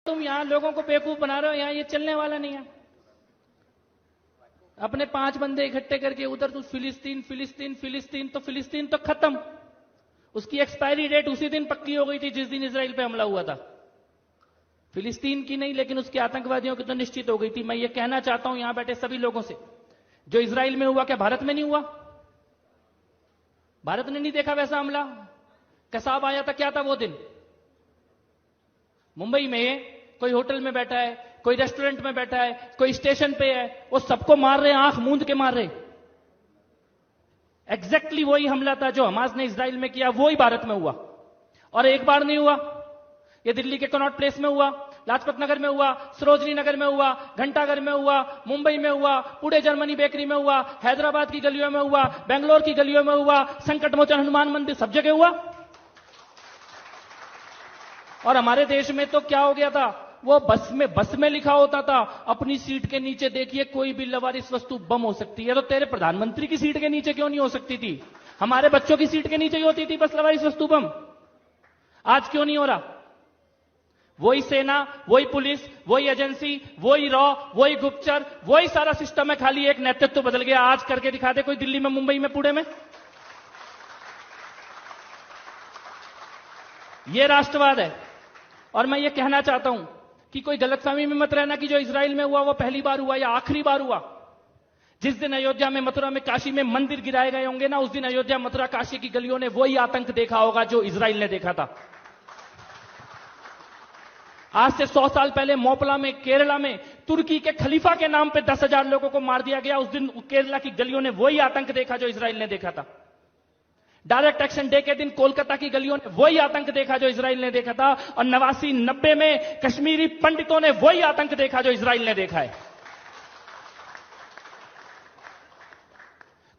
तुम यहां लोगों को बेवकूफ बना रहे हो, यहां ये चलने वाला नहीं है। अपने 5 बंदे इकट्ठे करके उधर तू फिलिस्तीन फिलिस्तीन फिलिस्तीन, तो फिलिस्तीन तो खत्म, उसकी एक्सपायरी डेट उसी दिन पक्की हो गई थी जिस दिन इजराइल पे हमला हुआ था। फिलिस्तीन की नहीं, लेकिन उसके आतंकवादियों की तो निश्चित हो गई थी। मैं ये कहना चाहता हूं यहां बैठे सभी लोगों से, जो इजराइल में हुआ क्या भारत में नहीं हुआ? भारत ने नहीं देखा वैसा हमला? कसाब आया था, क्या था वो दिन? मुंबई में कोई होटल में बैठा है, कोई रेस्टोरेंट में बैठा है, कोई स्टेशन पे है, वो सबको मार रहे, आंख मूंद के मार रहे। एग्जैक्टली वही हमला था जो हमास ने इजराइल में किया, वही भारत में हुआ। और एक बार नहीं हुआ, ये दिल्ली के कनॉट प्लेस में हुआ, लाजपत नगर में हुआ, सरोजनी नगर में हुआ, घंटाघर में हुआ, मुंबई में हुआ, पुणे जर्मनी बेकरी में हुआ, हैदराबाद की गलियों में हुआ, बेंगलोर की गलियों में हुआ, संकट मोचन हनुमान मंदिर, सब जगह हुआ। और हमारे देश में तो क्या हो गया था, वो बस में लिखा होता था अपनी सीट के नीचे देखिए कोई भी लवारिस वस्तु बम हो सकती है। तो तेरे प्रधानमंत्री की सीट के नीचे क्यों नहीं हो सकती थी? हमारे बच्चों की सीट के नीचे ही होती थी बस लवारिस वस्तु बम। आज क्यों नहीं हो रहा? वही सेना, वही पुलिस, वही एजेंसी, वही रॉ, वही गुप्तचर, वही सारा सिस्टम है, खाली एक नेतृत्व बदल गया। आज करके दिखा दे कोई दिल्ली में, मुंबई में, पुणे में। यह राष्ट्रवाद है। और मैं ये कहना चाहता हूं कि कोई गलतफहमी में मत रहना कि जो इजराइल में हुआ वो पहली बार हुआ या आखिरी बार हुआ। जिस दिन अयोध्या में, मथुरा में, काशी में मंदिर गिराए गए होंगे ना, उस दिन अयोध्या, मथुरा, काशी की गलियों ने वही आतंक देखा होगा जो इजराइल ने देखा था। आज से 100 साल पहले मोपला में, केरला में, तुर्की के खलीफा के नाम पे 10,000 लोगों को मार दिया गया। उस दिन केरला की गलियों ने वही आतंक देखा जो इजराइल ने देखा था। डायरेक्ट एक्शन डे के दिन कोलकाता की गलियों ने वही आतंक देखा जो इजराइल ने देखा था। और 89-90 में कश्मीरी पंडितों ने वही आतंक देखा जो इजराइल ने देखा है।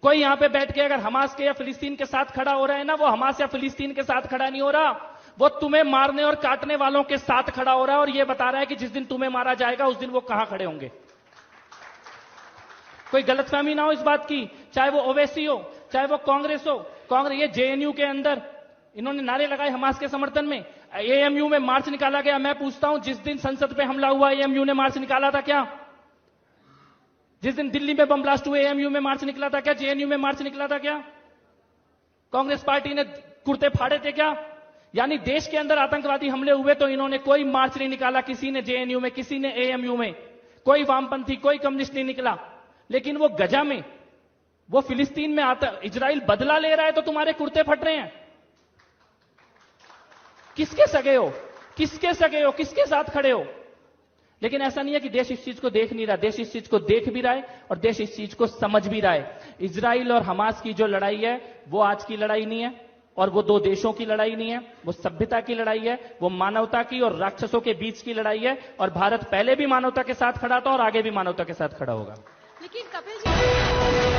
कोई यहां पे बैठ के अगर हमास के या फिलिस्तीन के साथ खड़ा हो रहा है ना, वो हमास या फिलिस्तीन के साथ खड़ा नहीं हो रहा, वो तुम्हें मारने और काटने वालों के साथ खड़ा हो रहा है। और ये बता रहा है कि जिस दिन तुम्हें मारा जाएगा उस दिन वो कहां खड़े होंगे। कोई गलतफहमी ना हो इस बात की, चाहे वो ओवैसी हो, चाहे वो कांग्रेस हो। कांग्रेस, ये जेएनयू के अंदर इन्होंने नारे लगाए हमास के समर्थन में, एएमयू में मार्च निकाला गया। मैं पूछता हूं, जिस दिन संसद पे हमला हुआ एएमयू ने मार्च निकाला था क्या? जिस दिन दिल्ली में बम ब्लास्ट हुए एएमयू में मार्च निकला था क्या? जेएनयू में मार्च निकला था क्या? कांग्रेस पार्टी ने कुर्ते फाड़े थे क्या? यानी देश के अंदर आतंकवादी हमले हुए तो इन्होंने कोई मार्च नहीं निकाला, किसी ने जेएनयू में, किसी ने एएमयू में, कोई वामपंथी, कोई कम्युनिस्ट नहीं निकला। लेकिन वो गजा में, वो फिलिस्तीन में आता, इजराइल बदला ले रहा है तो तुम्हारे कुर्ते फट रहे हैं। किसके सगे हो? किसके सगे हो? किसके साथ खड़े हो? लेकिन ऐसा नहीं है कि देश इस चीज को देख नहीं रहा, देश इस चीज को देख भी रहा है और देश इस चीज को समझ भी रहा है। इजराइल और हमास की जो लड़ाई है वो आज की लड़ाई नहीं है, और वो दो देशों की लड़ाई नहीं है, वो सभ्यता की लड़ाई है, वो मानवता की और राक्षसों के बीच की लड़ाई है। और भारत पहले भी मानवता के साथ खड़ा था और आगे भी मानवता के साथ खड़ा होगा। लेकिन कपिल जी